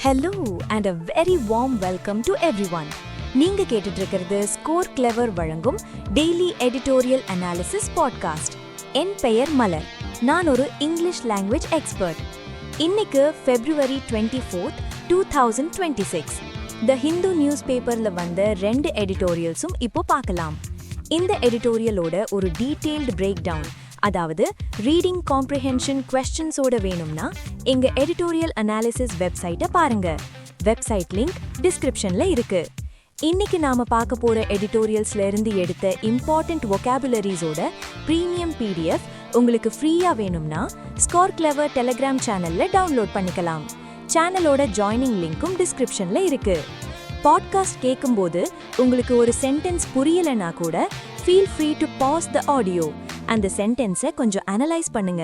Hello and a very warm welcome to everyone. நீங்க கேட்டுட்டு இருக்கிறது ஸ்கோர் கிளவர் வழங்கும் Daily Editorial Analysis podcast. என் பெயர் மலர். நான் ஒரு இங்கிலீஷ் லாங்குவேஜ் எக்ஸ்பர்ட். இன்னைக்கு February 24th, 2026. The Hindu நியூஸ்பேப்பர்ல வந்த 2 எடிட்டோரியல்ஸும் இப்போ பார்க்கலாம். இந்த எடிட்டோரியலோட ஒரு டீடைல்டு பிரேக் டவுன், அதாவது ரீடிங் காம்ப்ரிஹென்ஷன் கொஸ்டின்ஸோட வேணும்னா எங்க எடிட்டோரியல் அனாலிசிஸ் வெப்சைட்டை பாருங்க. வெப்சைட் லிங்க் டிஸ்கிரிப்ஷன்ல இருக்கு. இன்னைக்கு நாம பார்க்க போற எடிட்டோரியல்ஸ்ல இருந்து எடுத்த இம்பார்ட்டன்ட் வொகாபுலரிஸோட பிரீமியம் PDF உங்களுக்கு ஃப்ரீயா வேணும்னா ஸ்கோர் கிளவர் டெலிகிராம் சேனல்ல டவுன்லோட் பண்ணிக்கலாம். சேனலோட ஜாயினிங் லிங்க்கும் டிஸ்கிரிப்ஷன்ல இருக்கு. பாட்காஸ்ட் கேட்கும்போது உங்களுக்கு ஒரு சென்டென்ஸ் புரியலனா கூட feel free to pause the audio. அந்த சென்டென்ஸை கொஞ்சம் அனலைஸ் பண்ணுங்க.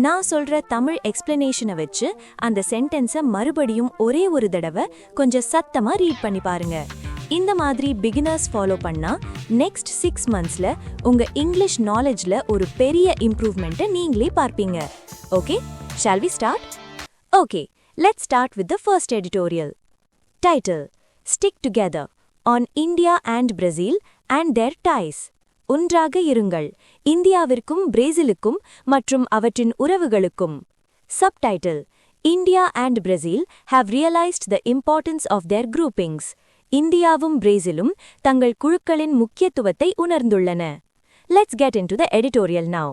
நான் சொல்ற தமிழ் எக்ஸ்பிளனேஷனை வச்சு அந்த சென்டென்ஸை மறுபடியும் ஒரே ஒரு தடவை கொஞ்சம் சத்தமா ரீட் பண்ணி பாருங்க. இந்த மாதிரி பிகினர்ஸ் ஃபாலோ பண்ணா நெக்ஸ்ட் 6 monthsல உங்க இங்கிலீஷ் நாலேஜ்ல ஒரு பெரிய இம்ப்ரூவ்மெண்ட்டை நீங்களே பார்ப்பீங்க. Okay, shall we start? Okay, let's start with the first editorial. Title: Stick Together on India and Brazil and their ties. ஒன்றாக இருங்கள், இந்தியாவிற்கும் பிரேசிலுக்கும் மற்றும் அவற்றின் உறவுகளுக்கும். Subtitle: India and Brazil have realized the importance of their groupings. இந்தியாவும் பிரேசிலும் தங்கள் குழுக்களின் முக்கியத்துவத்தை உணர்ந்துள்ளன. Let's get into the editorial now.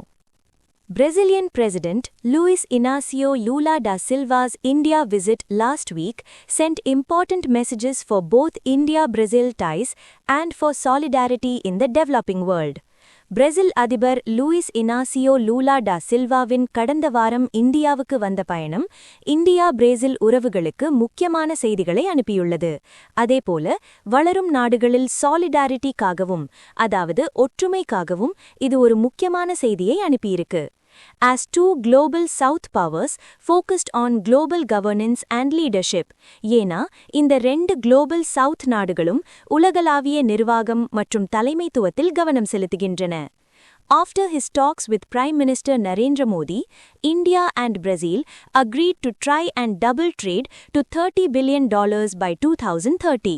Brazilian President Luiz Inácio Lula da Silva's India visit last week sent important messages for both India-Brazil ties and for solidarity in the developing world. Brazil அதிபர் Luiz Inacio Lula டா சில்வாவின் கடந்த வாரம் இந்தியாவுக்கு வந்த பயணம் India Brazil உறவுகளுக்கு முக்கியமான செய்திகளை அனுப்பியுள்ளது. அதேபோல வளரும் நாடுகளில் சாலிடாரிட்டிக்காகவும், அதாவது ஒற்றுமைக்காகவும் இது ஒரு முக்கியமான செய்தியை அனுப்பியிருக்கு. As two global South powers focused on global governance and leadership. ஏனா இந்த 2 global South நாடுகளும் உலகளாவிய நிர்வாகம் மற்றும் தலைமைத்துவத்தில் கவனம் செலுத்துகின்றன. After his talks with Prime Minister Narendra Modi, India and Brazil agreed to try and double trade to $30 billion by 2030.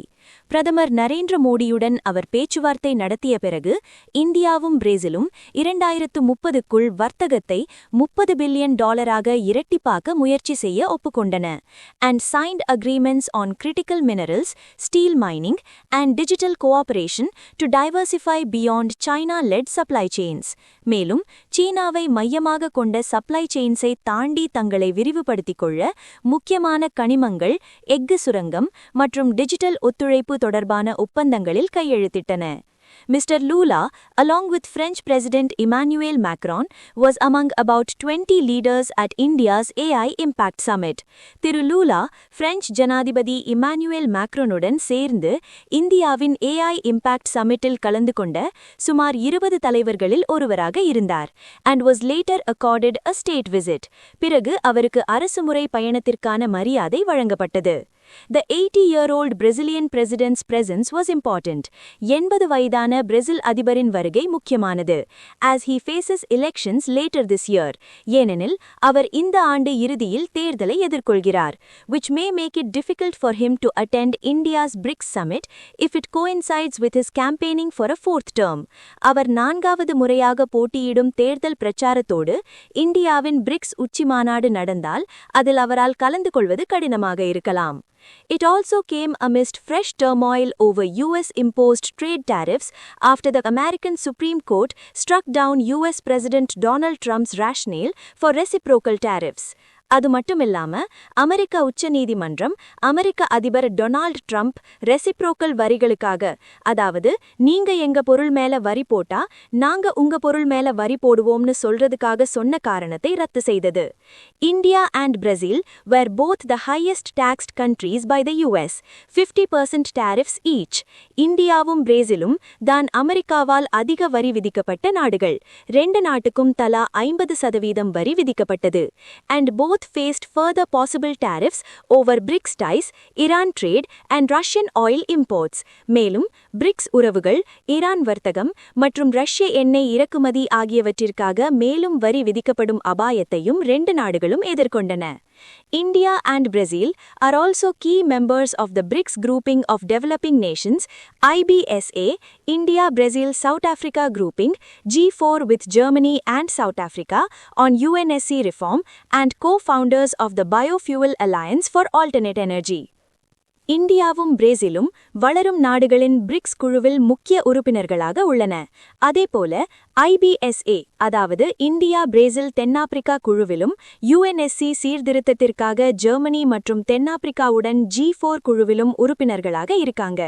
பிரதமர் நரேந்திர மோடியுடன் அவர் பேச்சுவார்த்தை நடத்திய பிறகு இந்தியாவும் பிரேசிலும் 2030க்குள் வர்த்தகத்தை $30 பில்லியன் இரட்டிப்பாக்க முயற்சி செய்ய ஒப்புக்கொண்டன. And signed agreements on critical minerals, steel mining, and digital cooperation to diversify beyond China-led supply chains. மேலும் சீனாவை மையமாக கொண்ட சப்ளை செயின்ஸை தாண்டி தங்களை விரிவுபடுத்திக் கொள்ள முக்கியமான கனிமங்கள், எஃகு சுரங்கம் மற்றும் டிஜிட்டல் ஒத்துழைப்பு தொடர்பான ஒப்பந்தங்களில் கையெழுத்திட்டன. Mr. Lula, along with French President Emmanuel Macron, was among about 20 leaders at India's AI Impact Summit. Thiru Lula French ஜனாதிபதி இமானுவேல் மேக்ரோனுடன் சேர்ந்து இந்தியாவின் AI Impact Summitல் கலந்து கொண்ட சுமார் 20 தலைவர்களில் ஒருவராக இருந்தார். And was later accorded a state visit. பிறகு அவருக்கு அரசுமுறை பயணத்திற்கான மரியாதை வழங்கப்பட்டது. The 80-year-old Brazilian president's presence was important. 80 வயதான பிரேசில் அதிபரின் வருகை முக்கியமானது. As he faces elections later this year. ஏனெனில் அவர் இந்த ஆண்டு இறுதியில் தேர்தலை எதிர்கொள்கிறார். Which may make it difficult for him to attend India's BRICS summit if it coincides with his campaigning for a 4th term. அவர் 4வது முறையாக போட்டியிடும் தேர்தல் பிரச்சாரத்தோடு இந்தியாவின் பிரிக்ஸ் உச்சிமாநாடு நடந்தால் அதில் அவரால் கலந்து கொள்வது கடினமாக இருக்கலாம். It also came amidst fresh turmoil over US-imposed trade tariffs after the American Supreme Court struck down US President Donald Trump's rationale for reciprocal tariffs. அது மட்டுமில்லாம அமெரிக்க உச்ச நீதிமன்றம் அமெரிக்க அதிபர் டொனால்ட் ட்ரம்ப் ரெசிப்ரோக்கல் வரிகளுக்காக, அதாவது நீங்க எங்க பொருள் மேல வரி போட்டா நாங்க உங்க பொருள் மேல வரி போடுவோம்னு சொல்றதுக்காக சொன்ன காரணத்தை ரத்து செய்தது. India and Brazil were both the highest taxed countries by the US, 50% tariffs each. இந்தியாவும் பிரேசிலும் தான் அமெரிக்காவால் அதிக வரி விதிக்கப்பட்ட நாடுகள். 2 நாட்டுக்கும் தலா 50% வரி விதிக்கப்பட்டது. And both faced further possible tariffs over BRICS ties, Iran trade, and Russian oil imports. மேலும் பிரிக்ஸ் உறவுகள், ஈரான் வர்த்தகம் மற்றும் ரஷ்ய எண்ணெய் இறக்குமதி ஆகியவற்றிற்காக மேலும் வரி விதிக்கப்படும் அபாயத்தையும் 2 நாடுகளும் எதிர்கொண்டன. India and Brazil are also key members of the BRICS grouping of developing nations, IBSA, India, Brazil, South Africa grouping, G4 with Germany and South Africa on UNSC reform, and co-founders of the Biofuel Alliance for Alternate Energy. இந்தியாவும் பிரேசிலும் வளரும் நாடுகளின் BRICS குழுவில் முக்கிய உறுப்பினர்களாக உள்ளன. அதேபோல IBSA, அதாவது India, Brazil, தென்னாப்பிரிக்கா குழுவிலும் UNSC சீர்திருத்தத்திற்காக ஜெர்மனி மற்றும் தென்னாப்பிரிக்காவுடன் G4 குழுவிலும் உறுப்பினர்களாக இருக்காங்க.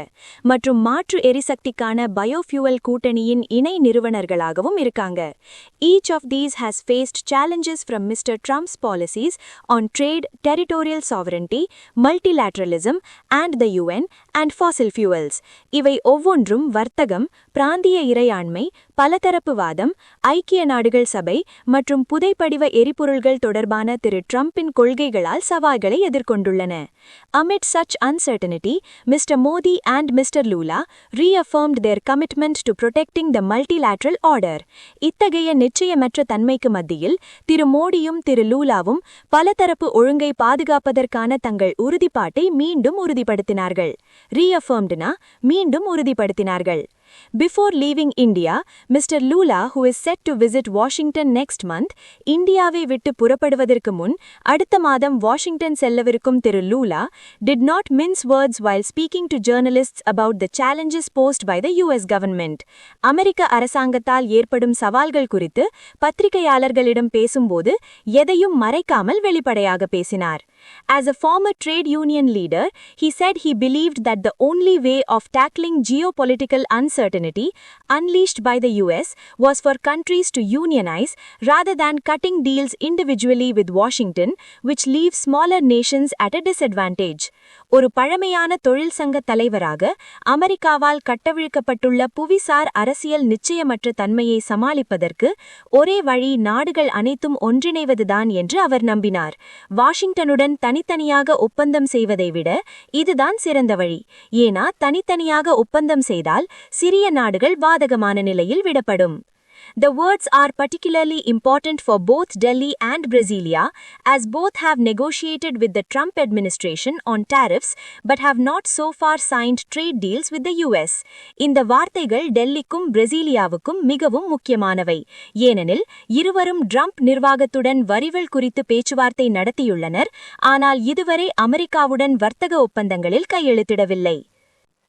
மற்றும் மாற்று எரிசக்திக்கான பயோஃபியூவல் கூட்டணியின் இணை நிறுவனர்களாகவும் இருக்காங்க. Each of these has faced challenges from Mr. Trump's policies on trade, territorial sovereignty, multilateralism, and the UN and fossil fuels. இவை ஒவ்வொன்றும் வர்த்தகம், பிராந்திய இறையாண்மை, பலதரப்புவாதம், ஐக்கிய நாடுகள் சபை மற்றும் புதைப்படிவ எரிபொருள்கள் தொடர்பான திரு ட்ரம்பின் கொள்கைகளால் சவால்களை எதிர்கொண்டுள்ளன. Amid such uncertainty, Mr. Modi and Mr. Lula reaffirmed their commitment to protecting the multilateral order. இத்தகைய நிச்சயமற்ற தன்மைக்கு மத்தியில் திரு மோடியும் திரு லூலாவும் பலதரப்பு ஒழுங்கை பாதுகாப்பதற்கான தங்கள் உறுதிப்பாட்டை மீண்டும் உறுதிப்படுத்தினார்கள். Reaffirmedனா மீண்டும் உறுதிப்படுத்தினார்கள். Before leaving India, Mr. Lula, who is set to visit Washington next month, இந்தியாவை விட்டு புறப்படுவதற்கு முன் அடுத்த மாதம் வாஷிங்டன் செல்லவிருக்கும் திரு Lula did not mince words while speaking to journalists about the challenges posed by the US government. அமெரிக்க அரசாங்கத்தால் ஏற்படும் சவால்கள் குறித்து பத்திரிகையாளர்களிடம் பேசும்போது எதையும் மறைக்காமல் வெளிப்படையாக பேசினார். As a former trade union leader, he said he believed that the only way of tackling geopolitical uncertainty unleashed by the US was for countries to unionize rather than cutting deals individually with Washington, which leaves smaller nations at a disadvantage. ஒரு பழமையான தொழிற்சங்க தலைவராக அமெரிக்காவால் கட்டவிழ்க்கப்பட்டுள்ள புவிசார் அரசியல் நிச்சயமற்ற தன்மையை சமாளிப்பதற்கு ஒரே வழி நாடுகள் அனைத்தும் ஒன்றிணைவதுதான் என்று அவர் நம்பினார். வாஷிங்டனுடன் தனித்தனியாக ஒப்பந்தம் செய்வதை விட இதுதான் சிறந்த வழி. ஏனா தனித்தனியாக ஒப்பந்தம் செய்தால் சிறிய நாடுகள் பாதகமான நிலையில் விடப்படும். The words are particularly important for both Delhi and Brasilia, as both have negotiated with the Trump administration on tariffs but have not so far signed trade deals with the US. இந்த வார்த்தைகள் டெல்லிக்கும் பிரசீலியாவுக்கும் மிகவும் முக்கியமானவை. ஏனெனில் இருவரும் Trump நிர்வாகத்துடன் வரிகள் குறித்து பேச்சுவார்த்தை நடத்தியுள்ளனர், ஆனால் இதுவரை அமெரிக்காவுடன் வர்த்தக ஒப்பந்தங்களில் கையெழுத்திடவில்லை.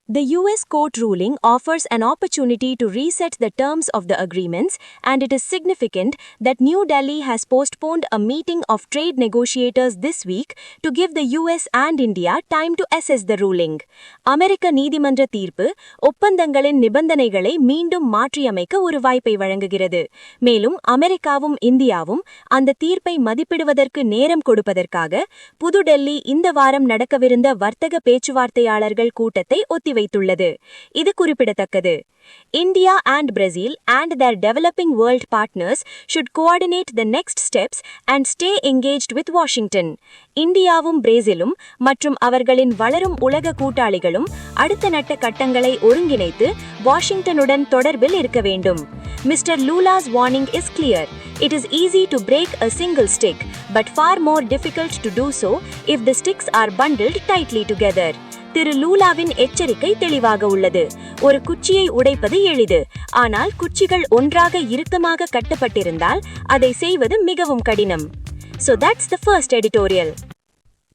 The US court ruling offers an opportunity to reset the terms of the agreements, and it is significant that New Delhi has postponed a meeting of trade negotiators this week to give the US and India time to assess the ruling. அமெரிக்க நீதிமன்ற தீர்ப்பு ஒப்பந்தங்களின் நிபந்தனைகளை மீண்டும் மாற்றியமைக்க ஒரு வாய்ப்பை வழங்குகிறது. மேலும் அமெரிக்காவும் இந்தியாவும் அந்த தீர்ப்பை மதிப்பிடுவதற்கு நேரம் கொடுப்பதற்காக புதுடெல்லி இந்த வாரம் நடக்கவிருந்த வர்த்தக பேச்சுவார்த்தையாளர்கள் கூட்டத்தை ஒத்திவைத்துள்ளது. இது குறிப்பிடத்தக்கது. India and Brazil and their developing world partners should coordinate the next steps and stay engaged with Washington. இந்தியாவும் பிரேசிலும் மற்றும் அவர்களின் வளரும் உலக கூட்டாளிகளும் அடுத்த நட்ட கட்டங்களை ஒருங்கிணைத்து வாஷிங்டனுடன் தொடர்பில் இருக்க வேண்டும். Mr. Lula's warning is clear. It is easy to break a single stick, but far more difficult to do so if the sticks are bundled tightly together. திரு லூலாவின் எச்சரிக்கை தெளிவாக உள்ளது. ஒரு குச்சியை உடைப்பது எளிது, ஆனால் குச்சிகள் ஒன்றாக இறுக்கமாக கட்டப்பட்டிருந்தால் அதை செய்வது மிகவும் கடினம். So that's the first editorial.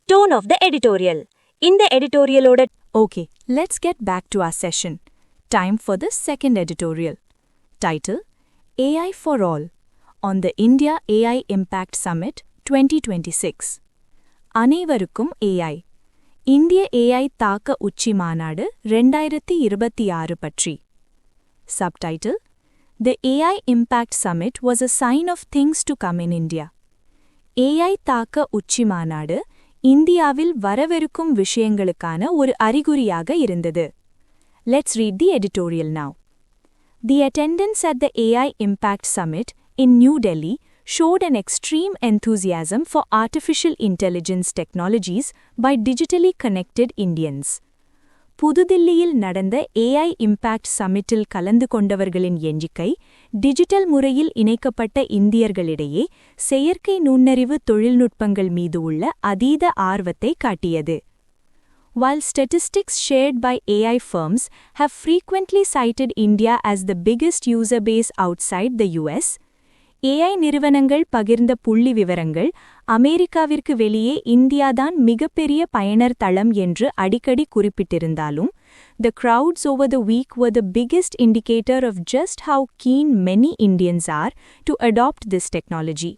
Tone of the editorial. இந்த editorialோட Okay, let's get back to our session. Time for the second editorial. Title: AI for All on the India AI Impact Summit 2026. அனைவருக்கும் AI. இந்திய AI தாக்க உச்சி மாநாடு 2026 பற்றி. Subtitle: The AI Impact Summit was a sign of things to come in India. AI தாக்க உச்சி மாநாடு இந்தியாவில் வரவிருக்கும் விஷயங்களுக்கான ஒரு அறிகுறியாக இருந்தது. Let's read the editorial now. The attendance at the AI Impact Summit in New Delhi showed an extreme enthusiasm for artificial intelligence technologies by digitally connected Indians. புதுதில்லியில் நடந்த AI இம்பாக்ட் சம்மிட்டில் கலந்து கொண்டவர்களின் எண்ணிக்கை டிஜிட்டல் முறையில் இணைக்கப்பட்ட இந்தியர்களிடையே செயற்கை நுண்ணறிவு தொழில்நுட்பங்கள் மீது உள்ள அதீத ஆர்வத்தை காட்டியது. While statistics shared by AI firms have frequently cited India as the biggest user base outside the US, AI நிறுவனங்கள் பகிர்ந்த புள்ளி விவரங்கள் அமெரிக்காவிற்கு வெளியே இந்தியாதான் மிகப்பெரிய பயனர் தளம் என்று அடிக்கடி குறிப்பிட்டிருந்தாலும், the crowds over the week were the biggest indicator of just how keen many Indians are to adopt this technology.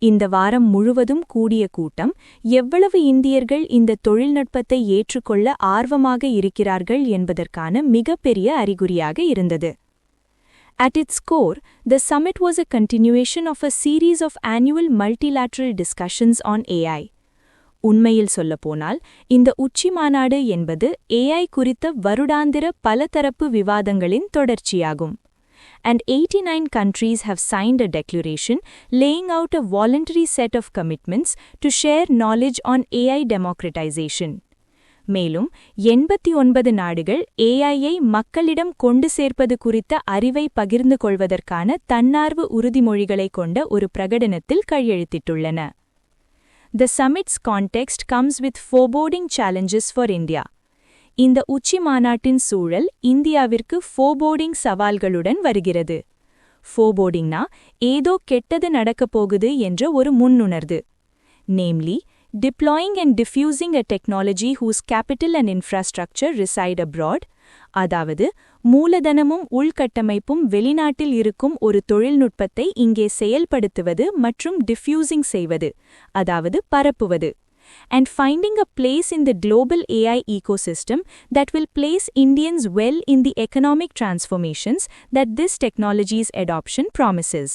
இந்த வாரம் முழுவதும் கூடிய கூட்டம் எவ்வளவு இந்தியர்கள் இந்த தொழில்நுட்பத்தை ஏற்றுக்கொள்ள ஆர்வமாக இருக்கிறார்கள் என்பதற்கான மிகப்பெரிய அறிகுறியாக இருந்தது. At its core, the summit was a continuation of a series of annual multilateral discussions on AI. உண்மையில் சொல்லப்போனால், இந்த உச்சி மாநாடு என்பது AI குறித்த வருடாந்திர பலதரப்பு விவாதங்களின் தொடர்ச்சியாகும். And 89 countries have signed a declaration laying out a voluntary set of commitments to share knowledge on AI democratization. மேலும் 89 நாடுகள் AI-ஐ மக்களிடம் கொண்டு சேர்ப்பது குறித்த அறிவை பகிர்ந்து கொள்வதற்கான தன்னார்வ உறுதிமொழிகளை கொண்ட ஒரு பிரகடனத்தில் கையெழுத்திட்டுள்ளன. The summit's context comes with foreboding challenges for India. இந்த உச்சி மாநாட்டின் சூழல் இந்தியாவிற்கு foreboding சவால்களுடன் வருகிறது. Forebodingனா ஏதோ கெட்டது நடக்கப் போகுது என்ற ஒரு முன்னுணர்வு. Namely, deploying and diffusing a technology whose capital and infrastructure reside abroad, அதாவது மூலதனமும் உள்கட்டமைப்பும் வெளிநாட்டில் இருக்கும் ஒரு தொழில்நுட்பத்தை இங்கே செயல்படுத்துவது மற்றும் diffusing செய்வது, அதாவது பரப்புவது. And finding a place in the global AI ecosystem that will place Indians well in the economic transformations that this technology's adoption promises.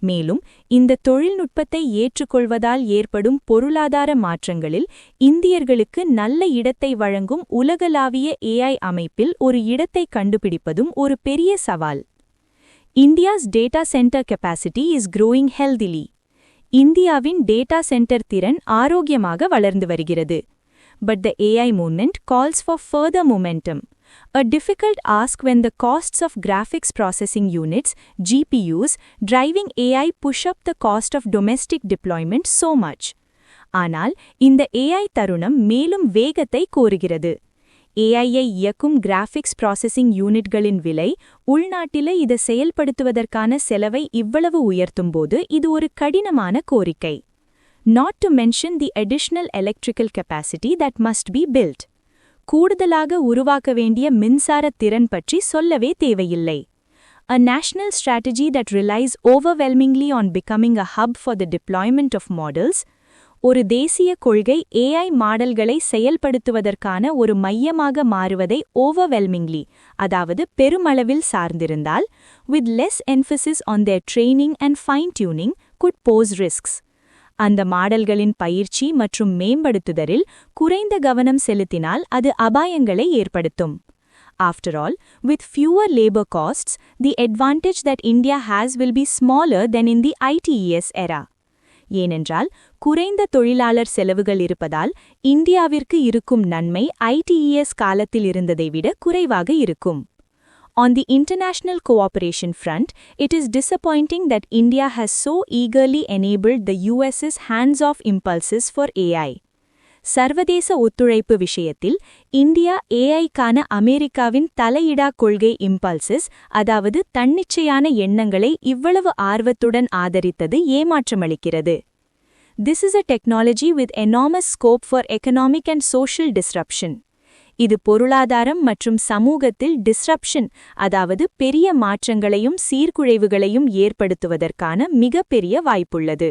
மேலும் இந்த தொழில்நுட்பத்தை ஏற்றுக்கொள்வதால் ஏற்படும் பொருளாதார மாற்றங்களில் இந்தியர்களுக்கு நல்ல இடத்தை வழங்கும் உலகளாவிய AI அமைப்பில் ஒரு இடத்தை கண்டுபிடிப்பதும் ஒரு பெரிய சவால். India's data center capacity is growing healthily. இந்தியாவின் டேட்டா சென்டர் திறன் ஆரோக்கியமாக வளர்ந்து வருகிறது. But the AI movement calls for further momentum. A difficult ask when the costs of graphics processing units, GPUs, driving AI push up the cost of domestic deployment so much. ஆனால் இந்த AI தருணம் மேலும் வேகத்தை கோருகிறது. AI-ஐ இயக்கும் graphics processing யூனிட்களின் விலை உள்நாட்டில இதை செயல்படுத்துவதற்கான செலவை இவ்வளவு உயர்த்தும்போது இது ஒரு கடினமான கோரிக்கை. Not to mention the additional electrical capacity that must be built. கூடுதலாக உருவாக்க வேண்டிய மின்சார திறன் பற்றி சொல்லவே தேவையில்லை. A national strategy that relies overwhelmingly on becoming a hub for the deployment of models, ஒரு தேசிய கொள்கை AI மாடல்களை செயல்படுத்துவதற்கான ஒரு மையமாக மாறுவதை overwhelmingly, அதாவது பெருமளவில் சார்ந்திருந்தால், with less emphasis on their training and fine-tuning, could pose risks. அந்த மாடல்களின் பயிற்சி மற்றும் மேம்படுத்துதலில் குறைந்த கவனம் செலுத்தினால் அது அபாயங்களை ஏற்படுத்தும். After all, with fewer labor costs, the advantage that India has will be smaller than in the ITES era. ஏனென்றால் குறைந்த தொழிலாளர் செலவுகள் இருப்பதால் இந்தியாவிற்கு இருக்கும் நன்மை ITES காலத்தில் இருந்ததை விட குறைவாக இருக்கும். On the international cooperation front, it is disappointing that India has so eagerly enabled the US's hands-off impulses for AI. சர்வதேச ஒத்துழைப்பு விஷயத்தில் இந்தியா AI-க்கான அமெரிக்காவின் தலையிடா கொள்கை இம்பல்சஸ், அதாவது தன்னிச்சையான எண்ணங்களை இவ்வளவு ஆர்வத்துடன் ஆதரித்தது ஏமாற்றமளிக்கிறது. This is a technology with enormous scope for economic and social disruption. இது பொருளாதாரம் மற்றும் சமூகத்தில் disruption, அதாவது பெரிய மாற்றங்களையும் சீர்குலைவுகளையும் ஏற்படுத்துவதற்கான மிகப்பெரிய வாய்ப்புள்ளது.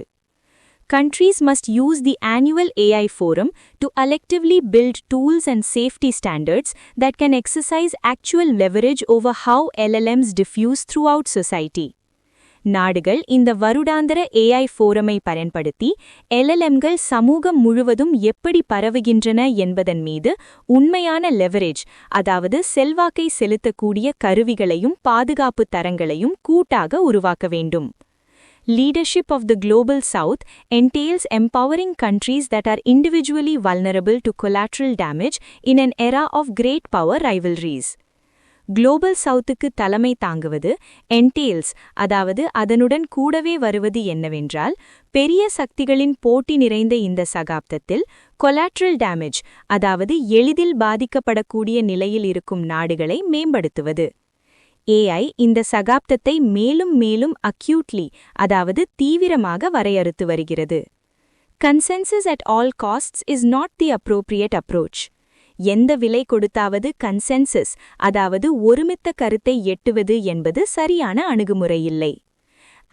Countries must use the annual AI forum to collectively build tools and safety standards that can exercise actual leverage over how LLMs diffuse throughout society. நாடுகள் இந்த வருடாந்திர AI ஃபோரமை பயன்படுத்தி LLMகள் சமூகம் முழுவதும் எப்படி பரவுகின்றன என்பதன் மீது உண்மையான லெவரேஜ், அதாவது செல்வாக்கை செலுத்தக்கூடிய கருவிகளையும் பாதுகாப்பு தரங்களையும் கூட்டாக உருவாக்க வேண்டும். leadership of the global south entails empowering countries that are individually vulnerable to collateral damage in an era of great power rivalries. Global Southக்கு தலைமை தாங்குவது entails, அதாவது அதனுடன் கூடவே வருவது என்னவென்றால், பெரிய சக்திகளின் போட்டி நிறைந்த இந்த சகாப்தத்தில் collateral damage, அதாவது எளிதில் பாதிக்கப்படக்கூடிய நிலையில் இருக்கும் நாடுகளை மேம்படுத்துவது. AI இந்த சகாப்தத்தை மேலும் மேலும் acutely, அதாவது தீவிரமாக வரையறுத்து வருகிறது. Consensus at all costs is not the appropriate approach. எந்த விலை கொடுத்தாவது கன்சென்சஸ், அதாவது ஒருமித்த கருத்தை எட்டுவது என்பது சரியான அணுகுமுறையில்லை.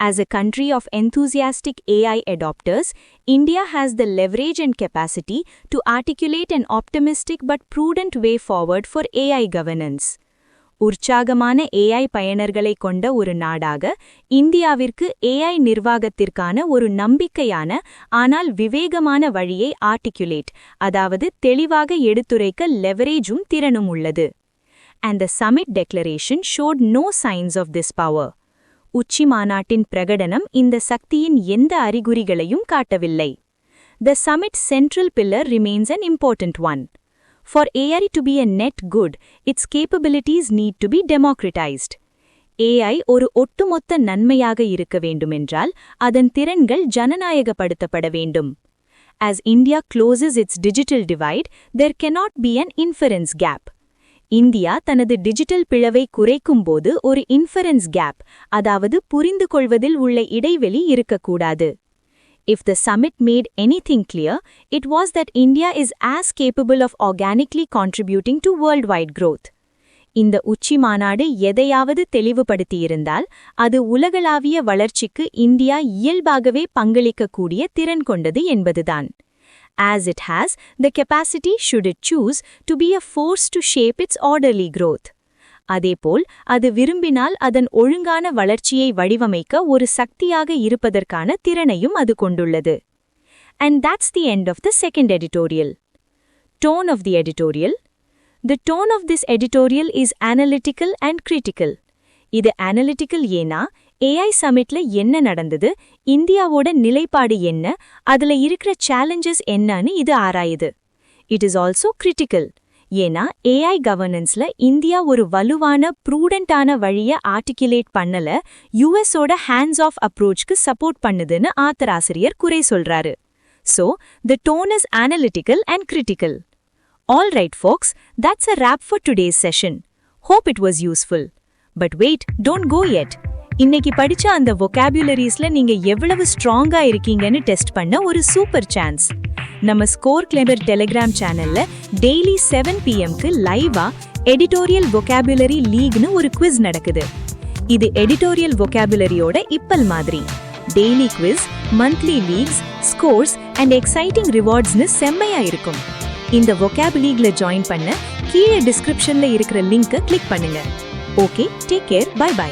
As a country of enthusiastic AI adopters, India has the leverage and capacity to articulate an optimistic but prudent way forward for AI governance. உற்சாகமான AI பயனர்களை கொண்ட ஒரு நாடாக இந்தியாவிற்கு AI நிர்வாகத்திற்கான ஒரு நம்பிக்கையான ஆனால் விவேகமான வழியை ஆர்டிகுலேட், அதாவது தெளிவாக எடுத்துரைக்க லெவரேஜும் திறனும் உள்ளது. And the summit declaration showed no signs of this power. உச்சி மாநாட்டின் பிரகடனம் இந்த சக்தியின் எந்த அறிகுறிகளையும் காட்டவில்லை. The summit's central pillar remains an important one. For AI to be a net good, its capabilities need to be democratized. AI ஒரு ஒட்டுமொத்த நன்மையாக இருக்க வேண்டுமென்றால் அதன் திறன்கள் ஜனநாயகப்படுத்தப்பட வேண்டும். As India closes its digital divide, there cannot be an inference gap. India தனது digital பிளவை குறைக்கும்போது ஒரு இன்ஃபரன்ஸ் கேப், அதாவது புரிந்து கொள்வதில் உள்ள இடைவெளி இருக்கக்கூடாது. If the summit made anything clear, it was that India is as capable of organically contributing to worldwide growth. இந்த உச்சி மாநாடு எதையாவது தெளிவுபடுத்தியிருந்தால் அது உலகளாவிய வளர்ச்சிக்கு இந்தியா இயல்பாகவே பங்களிக்கக்கூடிய திறன் கொண்டது என்பதுதான். As it has the capacity, should it choose, to be a force to shape its orderly growth. அதேபோல் அது விரும்பினால் அதன் ஒழுங்கான வளர்ச்சியை வடிவமைக்க ஒரு சக்தியாக இருப்பதற்கான திறனையும் அது கொண்டுள்ளது. And that's the end of the second editorial. Tone of the editorial. The tone of this editorial is analytical and critical. இது analytical ஏனா AI சம்மிட்ல என்ன நடந்தது, இந்தியாவோட நிலைப்பாடு என்ன, அதுல இருக்கிற challenges என்னன்னு இது ஆராயுது. It is also critical. ஏனா AI கவர்னன்ஸ்ல இந்தியா ஒரு வலுவான ப்ரூடென்ட்டான வழியை ஆர்டிகுலேட் பண்ணல, யுஎஸோட ஹேண்ட்ஸ் ஆஃப் அப்ரோச்க்கு சப்போர்ட் பண்ணுதுன்னு ஆத்தராசிரியர் குறை சொல்றாரு. So, the tone is analytical and critical. All right, folks, that's a wrap for today's session. Hope it was useful. But wait, don't go yet. இன்னைக்கு படிச்ச அந்த vocabularies-ல நீங்க எவ்வளவு ஸ்ட்ராங்கா இருக்கீங்கன்னு டெஸ்ட் பண்ண ஒரு சூப்பர் சான்ஸ். நம்ம ஸ்கோர் கிளெவர் டெலிகிராம் சேனல்ல டெய்லி 7 PM-க்கு லைவா எடிட்டோரியல் vocabulary லீக்னு ஒரு குவிஸ் நடக்குது. இது எடிட்டோரியல் vocabularyயோட இப்பல் மாதிரி. Daily quiz, monthly leagues, scores and exciting ரிவார்ட்ஸ்னு செம்மையா இருக்கும். இந்த vocab லீக்ல ஜாயின் பண்ண கீழே டிஸ்கிரிப்ஷன்ல இருக்கிற லிங்கை கிளிக் பண்ணுங்க. Okay, take care, bye by.